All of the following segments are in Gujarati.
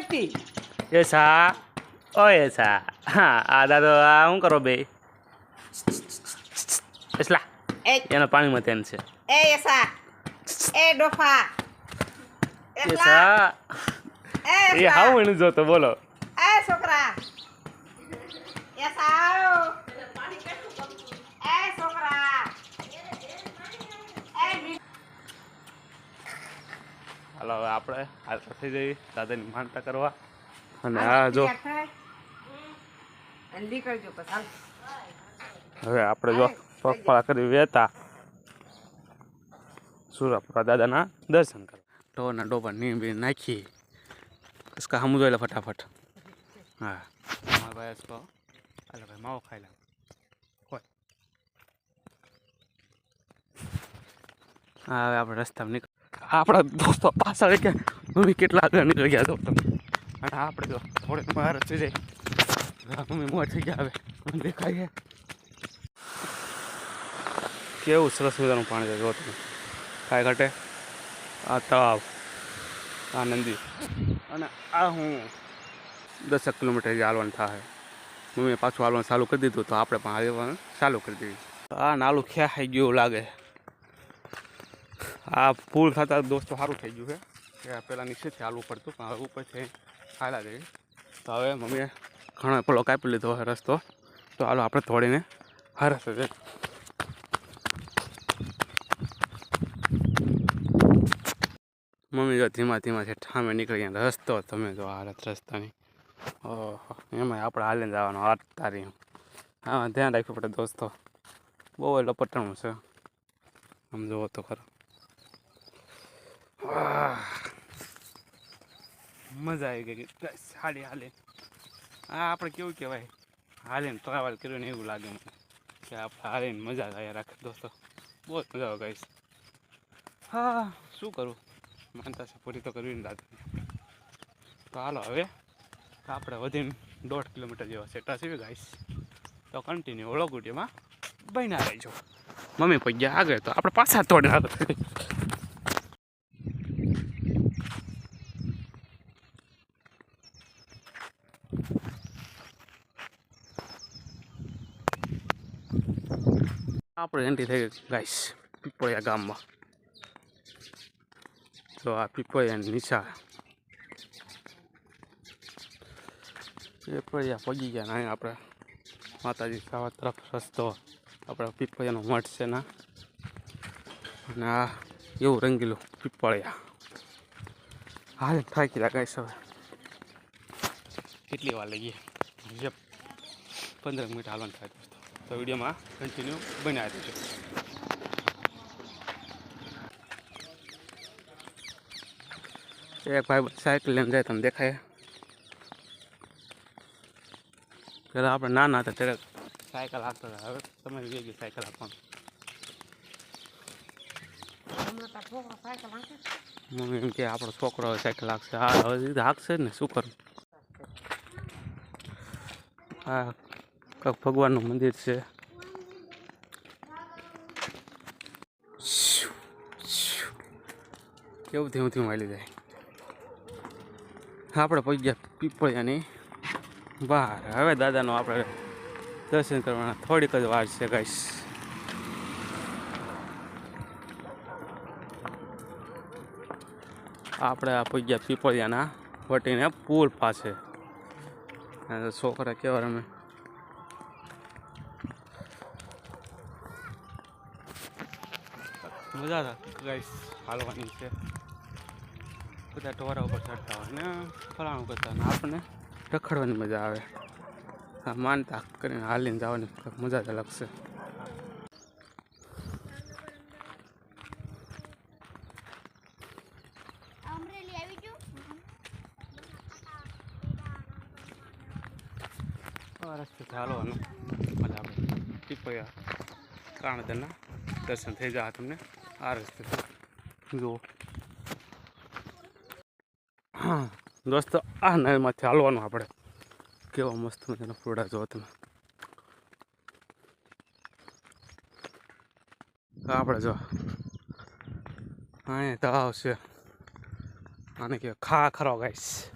પડતી એસા ઓ એસા હા આ દાદો આ શું કરો બે એસલા એ એનો પાણીમાં તેન છે એ એસા એ ડોફા એસલા એસા એ એ એસલા હાવ એનું જોતો બોલો એ છોકરા એસા એ છોકરા એ હાલો હવે આપણે હાલ થઈ જઈએ દાદાની માનતા કરવા અને આ જો જલ્દી કરજો પછી હવે આપણે જો પગપાળા કરી વેતા સુરપુરા દાદાના દર્શન કરવા ટોના ડોબા નીંબી નાખી કસકા હમું જોઈ લે ફટાફટ હા મારા ભાઈ તો હાલો ભાઈ માવો ખાઈ લે હોય હા હવે આપણે રસ્તામાં નીકળ આપણા દોસ્તો પાછળ કે મમ્મી કેટલા આગળ નીકળી ગયા તો અને આપણે જો થોડીક બહાર થઈ જાય મમ્મી મોર થઈ ગયા હવે મને દેખાય કેવું સરસ મજાનું પાણી છે જો તમે કાંઈ ઘટે આ તળાવ આ નદી અને આ હું 10 કિલોમીટર હાલવાનું થાય મમ્મીએ પાછું હાલવાનું ચાલુ કરી દીધું તો આપણે પણ હાલવાનું ચાલુ કરી દીધું આ નાલું ખ્યા ગયું લાગે આ પુલ થતા દોસ્તો સારું થઈ ગયું છે કે પહેલાં નીચેથી હાલવું પડતું પણ હવે ઉપરથી હાલા જઈએ તો હવે મમ્મીએ ઘણો પેલો કાપી લીધો હોય રસ્તો તો હાલો આપણે થોડીને હરસ છે મમ્મી જો ધીમા ધીમા છે ઠામે નીકળી ગયા રસ્તો તમે જો હાલત રસ્તાની ઓહો એમાં આપણે હાલીને જવાનું હાથ તારી હા ધ્યાન રાખવું પડે દોસ્તો બહુ લપટણું છે આમ જોવો તો ખરો મજા આવી ગઈ હાલી હાલી હા આપણે કેવું કહેવાય હાલીને ટ્રાવેલ કર્યું ને એવું લાગે મને કે આપણે હાલીને મજા જ આવ્યા રાખે દોસ્તો બહુ જ મજા આવે ગાઈશ હા શું કરું માનતા છે પૂરી તો કરવી ને દાદા તો હાલો હવે આપણે વધીને 1.5 કિલોમીટર જેવા સેટા છે ગાઈશ તો કન્ટિન્યુ ઓળોગુટીમાં બન્યા રહીજો મમ્મી પગ્યા આગળ તો આપણે પાછા તોડે આપણે એન્ટ્રી થઈ ગઈ ગાઈશ પીપળિયા ગામમાં તો આ પીપળિયાની નિશા પીપળિયા પગી ગયા ને અહીં આપણે માતાજી સાવા તરફ રસ્તો આપણે પીપળિયાનો મઠ છે ને અને આ એવું રંગીલું પીપળિયા હાલ થાકી રહ્યા ગાઈશ હવે કેટલી વાર લઈએ 15 મિનિટ હાલવાનું થાય દોસ્તો તો વિડીયોમાં કન્ટિન્યુ બનાવી દેજો એક ભાઈ સાયકલ લઈને જાય તમને દેખાય પેલા આપણે નાના હતા ત્યારે સાયકલ હાંકતા હતા હવે તમે વેગી સાયકલ હાંકવાનું મમ્મી એમ કે આપણો છોકરો હવે સાયકલ હાંકશે હા હવે હાંકશે જ ને શું કરું હા કંઈક ભગવાનનું મંદિર છે કેવું ધીમું ધીમું હાલી જાય આપણે પહોંચી ગયા પીપળિયાની બહાર હવે દાદાનો આપણે દર્શન કરવાના થોડીક જ વાર છે ગાઈસ આપણે આ પહોંચી ગયા પીપળિયાના વટીને પુલ પાસે છોકરા કેવા રમે મજા ગાઈસ હાલવાની છે બધા ટોરા ઉપર ચડતા હોય ને ફલાણું કરતા ને આપણને રખડવાની મજા આવે આ માનતા કરીને હાલીને જવાની મજા જ અલગ છે રસ્તે હાલવાનું મજા આપણે પીપળિયા કાણદરના દર્શન થઈ જાય તમને આ રસ્તે જુઓ હા દોસ્તો આ નદીમાંથી હાલવાનું આપણે કેવા મસ્ત મજાના ફૂડા જુઓ તમે આપણે જો અહીંયા તળાવ છે આને કહેવાય ખા ખરો ગાઈશ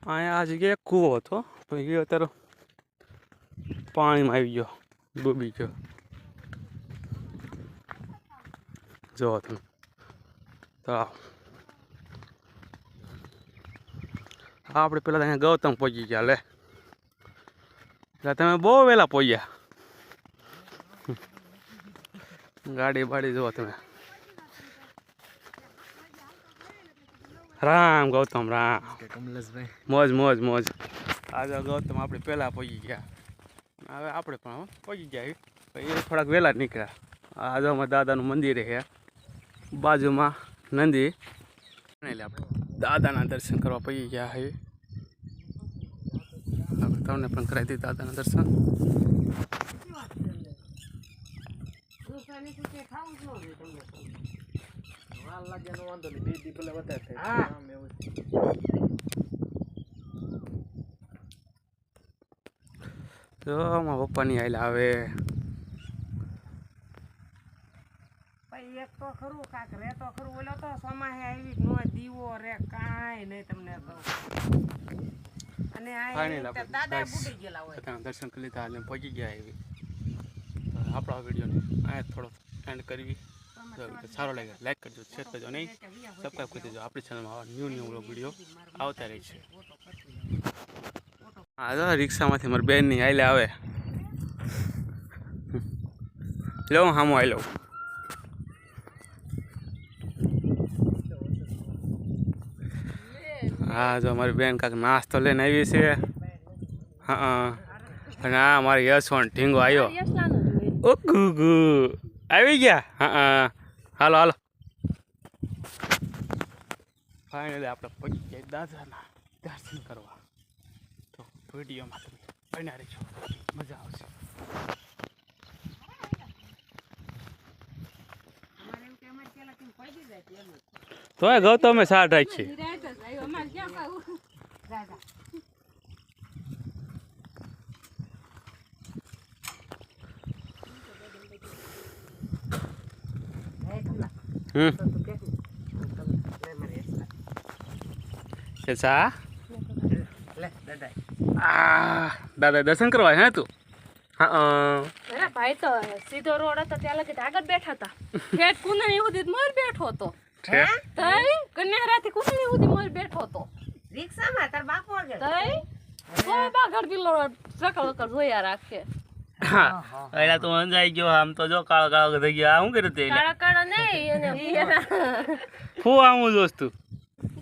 અહીંયા આ જગ્યાએ કૂવો હતો પણ એ અત્યારે પાણીમાં આવી ગયો, ડૂબી ગયો. જો તમે તળાવ. આપણે પેલા અહીંયા ગૌતમ પહોંચી ગયા. લે એટલે તમે બહુ વહેલા પહોંચ્યા. ગાડી બાડી જુઓ તમે. રામ ગૌતમ રામ. કમલેશભાઈ મોજ મોજ મોજ. આજે ગૌતમ આપણે પહેલાં પહોંચી ગયા. હવે આપણે પણ પહોંચી ગયા. એ થોડાક વહેલા જ નીકળ્યા. આજે અમારા દાદાનું મંદિર છે બાજુમાં નંદી. એટલે આપણે દાદાના દર્શન કરવા પહોંચી ગયા છે. આપણે તમને પણ કરાવી દીધી દાદાના દર્શન. વાંધો નહીં, 2 દી પેલા વધારે હા. આમ એવું છે. તો મારા પપ્પાની હાલ આવે. પછી એક તો ખરું કાક રે તો ખરું ઓલો તો સમાહે આવી જ નો દીવો રે કાંઈ નહીં તમને કહું. અને આ Final એ આપણે દાદા બસ બુડી ગયેલા હોય. બધાના દર્શન કરી લીધા એટલે પહોંચી ગયા એવી. આપણા વિડીયોને અહીંયા થોડો એન્ડ કરવી. જો વિડીયો સારો લાગે લાઈક કરજો, શેર કરજો, નહીં સબસ્ક્રાઈબ કરી દેજો. આપણી ચેનલમાં આવા ન્યૂ વિડીયો આવતા રહે છે. હા જો રિક્ષામાંથી મારી બેનની હાલે આવે. લો હામો આવી લઉં. હા જો મારી બેન કાંક નાસ્તો લઈને આવી છે. હા અને આ મારી યશવંત ઢીંગો આવ્યો. ઓ ગુગુ આવી ગયા. હા હાલો હાલો. ફાઇનલી આપણે પહોંચી ગયા દાદાના દર્શન કરવા. તો વિડીયોમાં તમે બન્યા રહેજો, મજા આવશે. અમારે એવું કે અમારે પેલા કેમ પડી જાય છે એમ જ. તોય ગૌતમે સાઠ રાખી છે. જા જા. હે કમલા તો તું કે લે મારી એસલા. છે સા લે દાદા. દાદા દર્શન કરવા હે તું? હા અરે ભાઈ તો સીધો રોડ હતો ત્યાં લગી આગળ બેઠા હતા. ઠેઠ કુંદણી સુધી મોર બેઠો હતો. છે તઈ કન્યારાથી કુંદણી સુધી મોર બેઠો હતો. રિક્ષામાં તાર બાપુ આગળ. તઈ કોઈ બાગડ બિલ્લો સકલ વકલ જોયા રાખે. હા એલા તું અંજાઈ ગયો. આમ તો જો કાળો કાળો થઈ ગયો. આ શું કર્યું તે? કાળા કાળા નહીં અને ફૂ આવું જોસ્તું.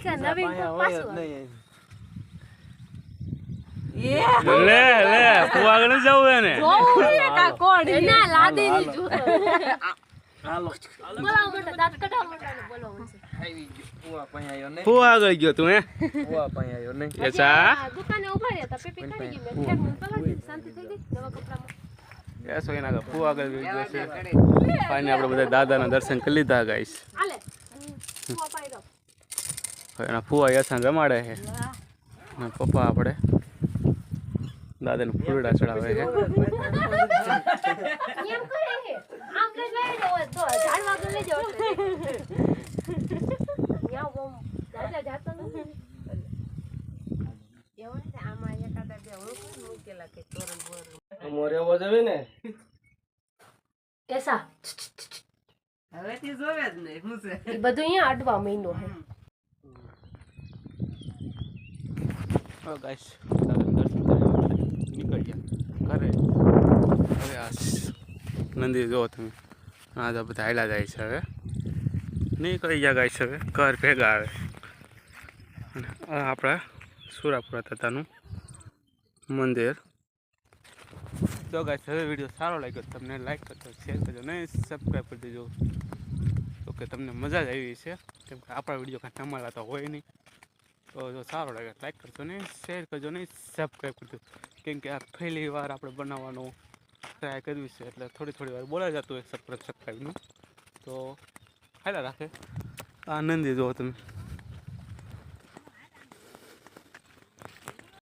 કે નવીન કોક પાછું નહીં એ લે લે ફૂ આગળ જવું હે ને. જોવું ને કા કોણ ના લાદી ની જો હાલો બોલાવ મોટા દાંત કઢાવ મોટા બોલાવ છે. આવી ગયો. ઉવા પાસે આવ્યો નહીં, ફૂ આગળ ગયો તું હે? ઉવા પાસે આવ્યો નહીં. એ સા આ દુકાને ઉભા રહ્યા હતા. પીપી કાઢી ગઈ મેં ઠેક મને પલાળી દીધી. શાંતિ થઈ ગઈ નવા કપડામાં. એસો એના ફૂ આગળ ગયો છે. ફાઈને આપણે બધા દાદાના દર્શન કરી લીધા ગાઈસ. આલે ફુવા પાઈ દો. હવે એના ફૂવા યસાન રમાડે છે. અને પપ્પા આપણે દાદાને ફૂલડા ચડાવે છે. એમ કરે છે આમ લઈ લઈ જાવ તો ઝાડવા ગલે જાવ યા બમ દાદા જાતો નથી એવું ને આમાં એકાદા બે હું મૂકેલા કે તોરણ બોરણ. મોરે એવો જવે ને કેસા હવેથી જોવે જ નહીં હું છે. એ બધું અહીંયા અડવા મહિનો હે. હા ગાઈસ દાદાના દર્શન કરી નીકળી ગયા ઘરે. હવે આ મંદિર જુઓ તમે. આ તો બધા હાલ્યા જાય છે. હવે નીકળી ગયા ગાઈસ. હવે ઘર ભેગા આવે. અને આ આપણા સુરાપુરા દાદાનું મંદિર. તો ગાઈસ હવે વિડીયો સારો લાગ્યો તમને લાઈક કરજો, શેર કરજો, નહીં સબસ્ક્રાઈબ કરી દેજો. તો કે તમને મજા જ આવી છે. કેમ કે આપણા વિડીયો કાંઈ તમારા તો હોય નહીં. તો જો સારો લાગે લાઈક કરજો નહીં, શેર કરજો નહીં, સબસ્ક્રાઈબ કરજો. કેમ કે આ પહેલી વાર આપણે બનાવવાનું ટ્રાય કર્યું છે એટલે થોડી વાર બોલાઈ જતું હોય સબસ્ક્રાઈબનું. તો હાલા રાખે. આનંદી જો તમે.